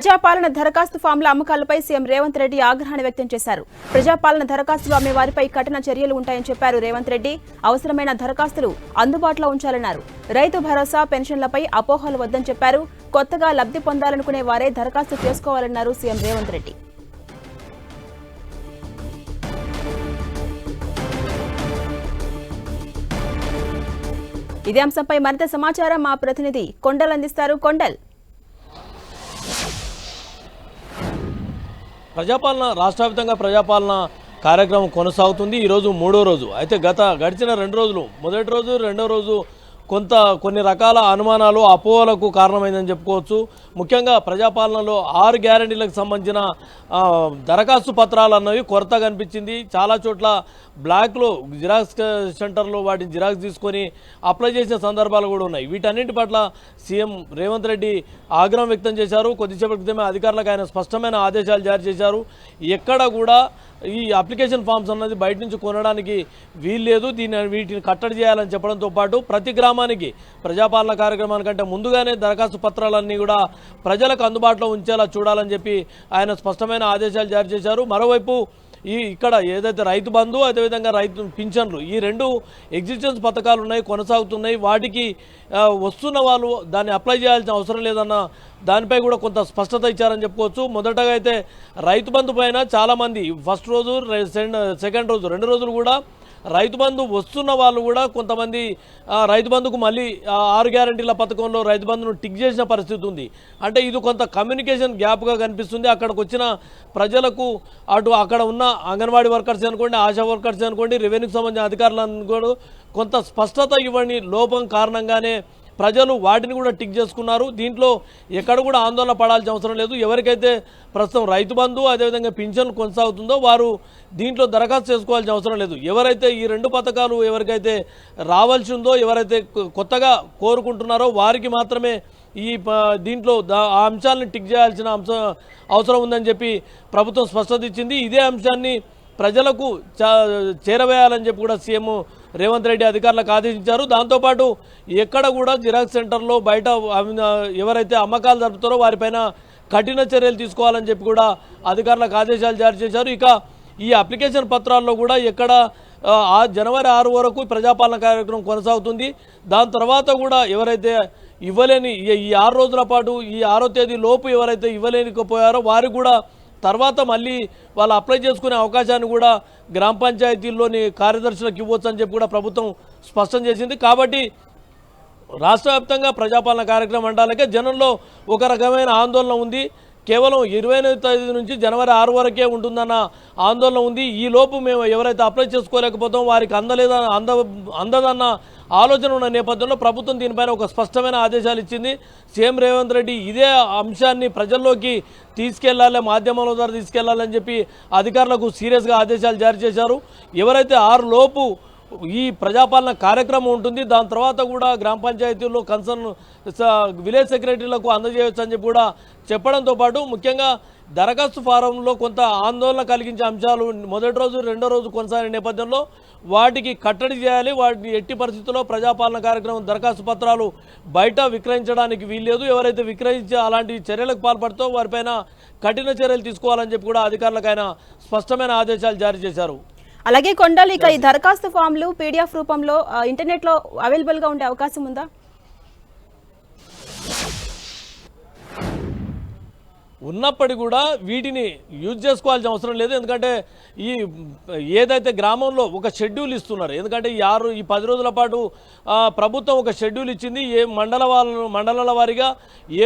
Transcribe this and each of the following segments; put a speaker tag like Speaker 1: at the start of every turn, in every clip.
Speaker 1: ప్రజాపాలన దరఖాస్తు ఫామ్ల అమ్మకాలపై సీఎం రేవంత్ రెడ్డి ఆగ్రహాన్ని వ్యక్తం చేశారు. ప్రజాపాలన దరఖాస్తులు అమ్మే వారిపై కఠిన చర్యలు ఉంటాయని చెప్పారు రేవంత్ రెడ్డి. అవసరమైన దరఖాస్తులు అందుబాటులో ఉంచాలన్నారు. రైతు భరోసా, పెన్షన్లపై అపోహలు వద్దని చెప్పారు. కొత్తగా లబ్ధి పొందాలనుకునే వారే దరఖాస్తు చేసుకోవాలన్నారు సీఎం రేవంత్ రెడ్డి. ఇదే అంశంపై మరింత సమాచారం మా ప్రతినిధి కొండల్ అందిస్తారు. కొండల్,
Speaker 2: ప్రజాపాలన రాష్ట్ర వ్యాప్తంగా ప్రజాపాలన కార్యక్రమం కొనసాగుతుంది. ఈరోజు మూడో రోజు. అయితే గడిచిన 2 రోజులు, మొదటి రోజు రెండో రోజు కొన్ని రకాల అనుమానాలు, అపోహలకు కారణమైందని చెప్పుకోవచ్చు. ముఖ్యంగా ప్రజాపాలనలో 6 గ్యారంటీలకు సంబంధించిన దరఖాస్తు పత్రాలు అన్నవి కొరత కనిపించింది. చాలా చోట్ల బ్లాక్లో జిరాక్స్ సెంటర్లో వాటిని జిరాక్స్ తీసుకొని అప్లై చేసిన సందర్భాలు కూడా ఉన్నాయి. వీటన్నింటి పట్ల సీఎం రేవంత్ రెడ్డి ఆగ్రహం వ్యక్తం చేశారు. కొద్దిసేపటి క్రితమే అధికారులకు ఆయన స్పష్టమైన ఆదేశాలు జారీ చేశారు. ఎక్కడ కూడా ఈ అప్లికేషన్ ఫామ్స్ అన్నది బయట నుంచి కొనడానికి వీల్లేదు, వీటిని కట్టడి చేయాలని చెప్పడంతో పాటు ప్రతి గ్రామానికి ప్రజాపాలన కార్యక్రమానికంటే ముందుగానే దరఖాస్తు పత్రాలన్నీ కూడా ప్రజలకు అందుబాటులో ఉంచేలా చూడాలని చెప్పి ఆయన స్పష్టమైన ఆదేశాలు జారీ చేశారు. మరోవైపు ఇక్కడ ఏదైతే రైతు బంధు, అదేవిధంగా రైతు పింఛన్లు, ఈ 2 ఎగ్జిస్టెన్స్ పథకాలు ఉన్నాయి, కొనసాగుతున్నాయి. వాటికి వస్తున్న వాళ్ళు దాన్ని అప్లై చేయాల్సిన అవసరం లేదన్న దానిపై కూడా కొంత స్పష్టత ఇచ్చారని చెప్పుకోవచ్చు. మొదటగా అయితే రైతు బంధు పైన చాలామంది ఫస్ట్ రోజు, సెకండ్ రోజు, 2 రోజులు కూడా రైతు బంధు వస్తున్న వాళ్ళు కూడా కొంతమంది రైతు బంధుకు మళ్ళీ 6 గ్యారంటీల పథకంలో రైతు బంధును టిక్ చేసిన పరిస్థితి ఉంది. అంటే ఇది కొంత కమ్యూనికేషన్ గ్యాప్గా కనిపిస్తుంది. అక్కడికి వచ్చిన ప్రజలకు అక్కడ ఉన్న అంగన్వాడీ వర్కర్స్ అనుకోండి, ఆశా వర్కర్స్ అనుకోండి, రెవెన్యూకి సంబంధించిన అధికారులను కూడా కొంత స్పష్టత ఇవ్వని లోపం కారణంగానే ప్రజలు వాటిని కూడా టిక్ చేసుకున్నారు. దీంట్లో ఎక్కడ కూడా ఆందోళన పడాల్సిన అవసరం లేదు. ఎవరికైతే ప్రస్తుతం రైతు బంధు, అదేవిధంగా పింఛన్ కొనసాగుతుందో వారు దీంట్లో దరఖాస్తు చేసుకోవాల్సిన అవసరం లేదు. ఎవరైతే ఈ 2 పథకాలు ఎవరికైతే రావాల్సి ఉందో, ఎవరైతే కొత్తగా కోరుకుంటున్నారో వారికి మాత్రమే దీంట్లో ఆ అంశాలను టిక్ చేయాల్సిన అవసరం ఉందని చెప్పి ప్రభుత్వం స్పష్టత ఇచ్చింది. ఇదే అంశాన్ని ప్రజలకు చేరవేయాలని చెప్పి కూడా సీఎం రేవంత్ రెడ్డి అధికారులకు ఆదేశించారు. దాంతోపాటు ఎక్కడ కూడా జిరాక్స్ సెంటర్లో బయట ఎవరైతే అమ్మకాలు జరుపుతారో వారిపైన కఠిన చర్యలు తీసుకోవాలని చెప్పి కూడా అధికారులకు ఆదేశాలు జారీ చేశారు. ఇక ఈ అప్లికేషన్ పత్రాల్లో కూడా ఎక్కడ జనవరి 6 వరకు ప్రజాపాలన కార్యక్రమం కొనసాగుతుంది. దాని తర్వాత కూడా ఎవరైతే ఇవ్వలేని ఈ 6 రోజుల పాటు ఈ 6వ తేదీ లోపు ఎవరైతే ఇవ్వలేకపోయారో వారికి కూడా తర్వాత మళ్ళీ వాళ్ళు అప్లై చేసుకునే అవకాశాన్ని కూడా గ్రామ పంచాయతీల్లోని కార్యదర్శులకు ఇవ్వచ్చు అని చెప్పి కూడా ప్రభుత్వం స్పష్టం చేసింది. కాబట్టి రాష్ట్ర వ్యాప్తంగా ప్రజాపాలన కార్యక్రమం అంటాలకే జనంలో ఒక రకమైన ఆందోళన ఉంది. కేవలం 28వ తేదీ నుంచి జనవరి 6 వరకే ఉంటుందన్న ఆందోళన ఉంది. ఈ లోపు మేము ఎవరైతే అప్లై చేసుకోలేకపోతాం, వారికి అందదన్న ఆలోచన ఉన్న నేపథ్యంలో ప్రభుత్వం దీనిపైన ఒక స్పష్టమైన ఆదేశాలు ఇచ్చింది. సీఎం రేవంత్ రెడ్డి ఇదే అంశాన్ని ప్రజల్లోకి తీసుకెళ్లాలి, మాధ్యమాల ద్వారా తీసుకెళ్లాలని చెప్పి అధికారులకు సీరియస్గా ఆదేశాలు జారీ చేశారు. ఎవరైతే 6 లోపు ఈ ప్రజాపాలన కార్యక్రమం ఉంటుంది, దాని తర్వాత కూడా గ్రామ పంచాయతీల్లో కన్సర్న్ విలేజ్ సెక్రటరీలకు అందజేయవచ్చు అని చెప్పి కూడా చెప్పడంతో పాటు ముఖ్యంగా దరఖాస్తు ఫారంలో కొంత ఆందోళన కలిగించే అంశాలు మొదటి రోజు, రెండో రోజు కొనసాగిన నేపథ్యంలో వాటికి కట్టడి చేయాలి. వాటిని ఎట్టి పరిస్థితుల్లో ప్రజాపాలన కార్యక్రమం దరఖాస్తు పత్రాలు బయట విక్రయించడానికి వీల్లేదు. ఎవరైతే విక్రయించే అలాంటి చర్యలకు పాల్పడుతో వారిపైన కఠిన చర్యలు తీసుకోవాలని చెప్పి కూడా అధికారులకు ఆయన స్పష్టమైన ఆదేశాలు జారీ చేశారు.
Speaker 1: అలాగే కొండలు, ఇక ఈ దరఖాస్తు ఫామ్లు పీడిఎఫ్ రూపంలో ఇంటర్నెట్లో అవైలబుల్గా ఉండే అవకాశం ఉందా?
Speaker 2: ఉన్నప్పటికీ కూడా వీటిని యూజ్ చేసుకోవాల్సిన అవసరం లేదు. ఎందుకంటే ఏదైతే గ్రామంలో ఒక షెడ్యూల్ ఇస్తున్నారు, ఎందుకంటే ఈ 10 రోజుల పాటు ప్రభుత్వం ఒక షెడ్యూల్ ఇచ్చింది. ఏ మండలాల వారీగా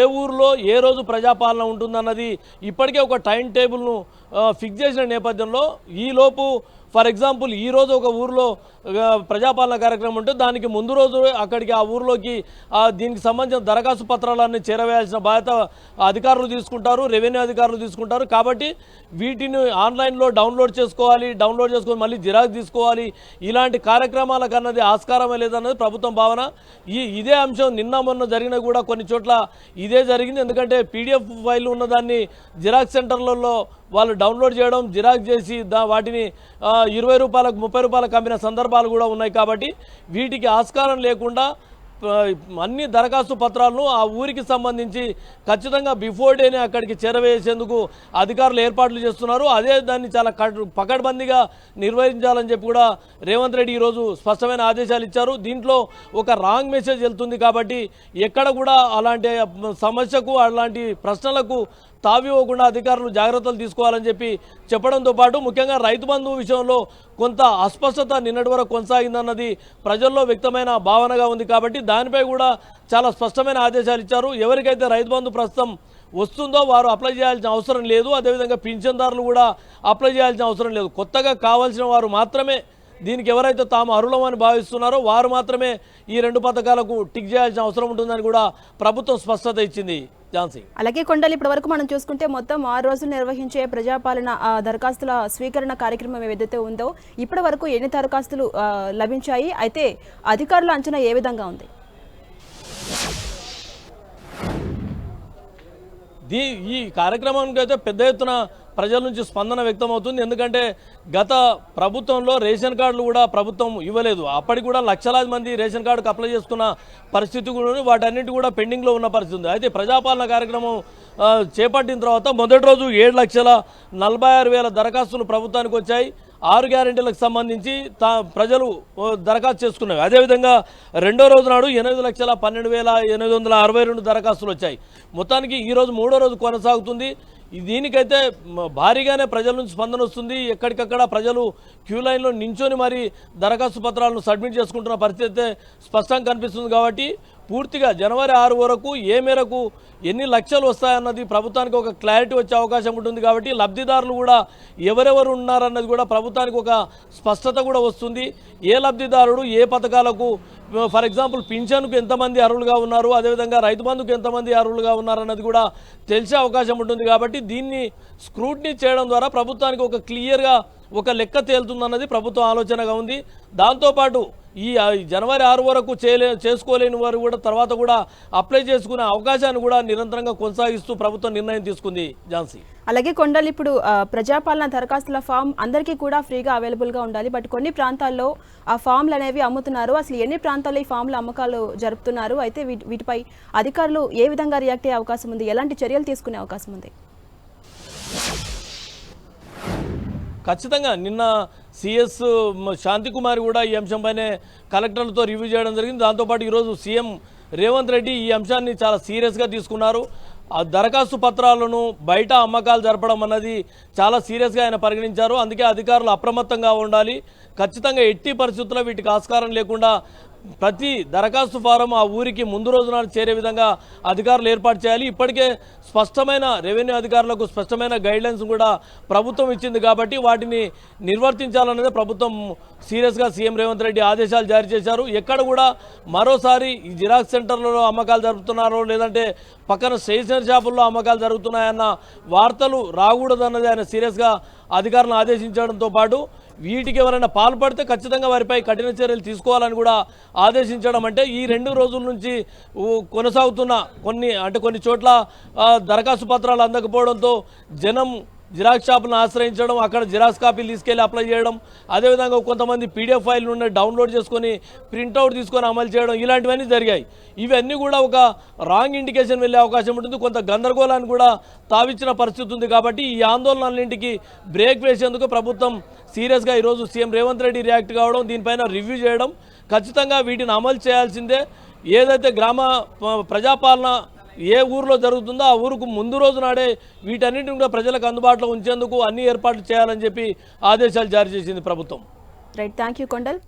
Speaker 2: ఏ ఊరిలో ఏ రోజు ప్రజాపాలన ఉంటుందన్నది ఇప్పటికే ఒక టైం టేబుల్ను ఫిక్స్ చేసిన నేపథ్యంలో ఈలోపు ఫర్ ఎగ్జాంపుల్ ఈరోజు ఒక ఊరిలో ప్రజాపాలన కార్యక్రమం ఉంటే దానికి ముందు రోజు అక్కడికి ఆ ఊరిలోకి దీనికి సంబంధించిన దరఖాస్తు పత్రాలన్నీ చేరవేయాల్సిన బాధ్యత అధికారులు తీసుకుంటారు, రెవెన్యూ అధికారులు తీసుకుంటారు. కాబట్టి వీటిని ఆన్లైన్లో డౌన్లోడ్ చేసుకొని మళ్ళీ జిరాక్స్ తీసుకోవాలి, ఇలాంటి కార్యక్రమాలకు అన్నది ఆస్కారమే లేదన్నది ప్రభుత్వం భావన. ఇదే అంశం నిన్న మొన్న జరిగిన కూడా కొన్ని చోట్ల ఇదే జరిగింది. ఎందుకంటే పీడిఎఫ్ ఫైల్ ఉన్నదాన్ని జిరాక్స్ సెంటర్లలో వాళ్ళు డౌన్లోడ్ చేయడం, జిరాక్స్ చేసి వాటిని 20 రూపాయలకు 30 రూపాయలకు అమ్మిన సందర్భాలు కూడా ఉన్నాయి. కాబట్టి వీటికి ఆస్కారం లేకుండా అన్ని దరఖాస్తు పత్రాలను ఆ ఊరికి సంబంధించి ఖచ్చితంగా బిఫోర్ డేనే అక్కడికి చేరవేసేందుకు అధికారులు ఏర్పాట్లు చేస్తున్నారు. అదే దాన్ని చాలా పకడ్బందీగా నిర్వహించాలని చెప్పి కూడా రేవంత్ రెడ్డి ఈరోజు స్పష్టమైన ఆదేశాలు ఇచ్చారు. దీంట్లో ఒక రాంగ్ మెసేజ్ వెళ్తుంది కాబట్టి ఎక్కడ కూడా అలాంటి సమస్యకు అలాంటి ప్రశ్నలకు తావివ్వకుండా అధికారులు జాగ్రత్తలు తీసుకోవాలని చెప్పి చెప్పడంతో పాటు ముఖ్యంగా రైతు బంధు విషయంలో కొంత అస్పష్టత నిన్నటి వరకు కొనసాగిందన్నది ప్రజల్లో వ్యక్తమైన భావనగా ఉంది కాబట్టి దానిపై కూడా చాలా స్పష్టమైన ఆదేశాలు ఇచ్చారు. ఎవరికైతే రైతు బంధు ప్రస్తుతం వస్తుందో వారు అప్లై చేయాల్సిన అవసరం లేదు. అదేవిధంగా పింఛన్దారులు కూడా అప్లై చేయాల్సిన అవసరం లేదు. కొత్తగా కావాల్సిన వారు మాత్రమే దీనికి ఎవరైతే తాము అర్హులమని భావిస్తున్నారో వారు మాత్రమే ఈ 2 పథకాలకు టిక్ చేయాల్సిన అవసరం ఉంటుందని కూడా ప్రభుత్వం స్పష్టత ఇచ్చింది. ఝాన్సీ.
Speaker 1: అలాగే కొండలు ఇప్పటి వరకు మనం చూసుకుంటే మొత్తం 6 రోజులు నిర్వహించే ప్రజాపాలన దరఖాస్తుల స్వీకరణ కార్యక్రమం ఏదైతే ఉందో ఇప్పటి వరకు ఎన్ని దరఖాస్తులు లభించాయి, అయితే అధికారుల అంచనా ఏ విధంగా ఉంది?
Speaker 2: ఈ కార్యక్రమానికి అయితే పెద్ద ఎత్తున ప్రజల నుంచి స్పందన వ్యక్తమవుతుంది. ఎందుకంటే గత ప్రభుత్వంలో రేషన్ కార్డులు కూడా ప్రభుత్వం ఇవ్వలేదు. అప్పటికి కూడా లక్షలాది మంది రేషన్ కార్డుకు అప్లై చేసుకున్న పరిస్థితి కూడా వాటన్నిటి కూడా పెండింగ్లో ఉన్న పరిస్థితి ఉంది. అయితే ప్రజాపాలన కార్యక్రమం చేపట్టిన తర్వాత మొదటి రోజు 7,46,000 దరఖాస్తులు ప్రభుత్వానికి వచ్చాయి. 6 గ్యారెంటీలకు సంబంధించి ప్రజలు దరఖాస్తు చేసుకున్నవి. అదేవిధంగా రెండో రోజు నాడు 8,12,862 దరఖాస్తులు వచ్చాయి. మొత్తానికి ఈరోజు 3వ రోజు కొనసాగుతుంది. దీనికైతే భారీగానే ప్రజల నుంచి స్పందన వస్తుంది. ఎక్కడికక్కడ ప్రజలు క్యూ లైన్లో నించొని మరి దరఖాస్తు పత్రాలను సబ్మిట్ చేసుకుంటున్న పరిస్థితి అయితే స్పష్టంగా కనిపిస్తుంది. కాబట్టి పూర్తిగా జనవరి 6 వరకు ఏ మేరకు ఎన్ని లక్షలు వస్తాయన్నది ప్రభుత్వానికి ఒక క్లారిటీ వచ్చే అవకాశం ఉంటుంది. కాబట్టి లబ్ధిదారులు కూడా ఎవరెవరు ఉన్నారన్నది కూడా ప్రభుత్వానికి ఒక స్పష్టత కూడా వస్తుంది. ఏ లబ్ధిదారుడు ఏ పథకాలకు, ఫర్ ఎగ్జాంపుల్ పింఛన్కు ఎంతమంది అర్హులుగా ఉన్నారు, అదేవిధంగా రైతు బంధుకు ఎంతమంది అర్హులుగా ఉన్నారన్నది కూడా తెలిసే అవకాశం ఉంటుంది. కాబట్టి దీన్ని స్క్రూటినీ చేయడం ద్వారా ప్రభుత్వానికి ఒక క్లియర్గా ఒక లెక్క తేలుతుందన్నది ప్రభుత్వం ఆలోచనగా ఉంది. దాంతోపాటు ఈ జనవరి 6 వరకు చేసుకోలేని వారు కూడా తర్వాత కూడా అప్లై చేసుకునే అవకాశాన్ని కూడా నిరంతరంగా కొనసాగిస్తూ ప్రభుత్వం నిర్ణయం తీసుకుంది. ఝాన్సీ.
Speaker 1: అలాగే కొండలు ఇప్పుడు ప్రజాపాలన దరఖాస్తుల ఫామ్ అందరికీ కూడా ఫ్రీగా అవైలబుల్గా ఉండాలి. బట్ కొన్ని ప్రాంతాల్లో ఆ ఫామ్లు అనేవి అమ్ముతున్నారు. అసలు ఎన్ని ప్రాంతాల్లో ఈ ఫామ్ల అమ్మకాలు జరుపుతున్నారు, అయితే వీటిపై అధికారులు ఏ విధంగా రియాక్ట్ అయ్యే అవకాశం ఉంది, ఎలాంటి చర్యలు తీసుకునే అవకాశం ఉంది?
Speaker 2: ఖచ్చితంగా నిన్న సిఎస్ శాంతికుమారి కూడా ఈ అంశంపైనే కలెక్టర్లతో రివ్యూ చేయడం జరిగింది. దాంతోపాటు ఈరోజు సీఎం రేవంత్ రెడ్డి ఈ అంశాన్ని చాలా సీరియస్గా తీసుకున్నారు. ఆ దరఖాస్తు పత్రాలను బయట అమ్మకాలు జరపడం అన్నది చాలా సీరియస్గా ఆయన పరిగణించారు. అందుకే అధికారులు అప్రమత్తంగా ఉండాలి. ఖచ్చితంగా ఎట్టి పరిస్థితుల్లో వీటికి ఆస్కారం లేకుండా ప్రతి దరఖాస్తు ఫారం ఆ ఊరికి ముందు రోజు నాడు చేరే విధంగా అధికారులు ఏర్పాటు చేయాలి. ఇప్పటికే స్పష్టమైన రెవెన్యూ అధికారులకు స్పష్టమైన గైడ్లైన్స్ కూడా ప్రభుత్వం ఇచ్చింది. కాబట్టి వాటిని నిర్వర్తించాలన్నదే ప్రభుత్వం సీరియస్గా సీఎం రేవంత్ రెడ్డి ఆదేశాలు జారీ చేశారు. ఎక్కడ కూడా మరోసారి ఈ జిరాక్స్ సెంటర్లలో అమ్మకాలు జరుపుతున్నారో లేదంటే పక్కన స్టేషనరీ షాపుల్లో అమ్మకాలు జరుగుతున్నాయన్న వార్తలు రాకూడదన్నది ఆయన సీరియస్గా అధికారులను ఆదేశించడంతో పాటు వీటికి ఎవరైనా పాల్పడితే ఖచ్చితంగా వారిపై కఠిన చర్యలు తీసుకోవాలని కూడా ఆదేశించడం. అంటే ఈ 2 రోజుల నుంచి కొనసాగుతున్న కొన్ని చోట్ల దరఖాస్తు పత్రాలు అందకపోవడంతో జనం జిరాక్స్ షాపులను ఆశ్రయించడం, అక్కడ జిరాక్స్ కాపీలు తీసుకెళ్లి అప్లై చేయడం, అదేవిధంగా కొంతమంది పీడిఎఫ్ ఫైల్ నుండి డౌన్లోడ్ చేసుకొని ప్రింట్అవుట్ తీసుకొని అమలు చేయడం, ఇలాంటివన్నీ జరిగాయి. ఇవన్నీ కూడా ఒక రాంగ్ ఇండికేషన్ వెళ్ళే అవకాశం ఉంటుంది. కొంత గందరగోళాన్ని కూడా తావిచ్చిన పరిస్థితి ఉంది. కాబట్టి ఈ ఆందోళనలన్నింటికి బ్రేక్ వేసేందుకు ప్రభుత్వం సీరియస్గా ఈరోజు సీఎం రేవంత్ రెడ్డి రియాక్ట్ కావడం, దీనిపైన రివ్యూ చేయడం, ఖచ్చితంగా వీటిని అమలు చేయాల్సిందే. ఏదైతే ప్రజాపాలన ఏ ఊరిలో జరుగుతుందో ఆ ఊరుకు ముందు రోజు నాడే వీటన్నిటిని కూడా ప్రజలకు అందుబాటులో ఉంచేందుకు అన్ని ఏర్పాట్లు చేయాలని చెప్పి ఆదేశాలు జారీ చేసింది ప్రభుత్వం.
Speaker 1: Right, thank you Kondal.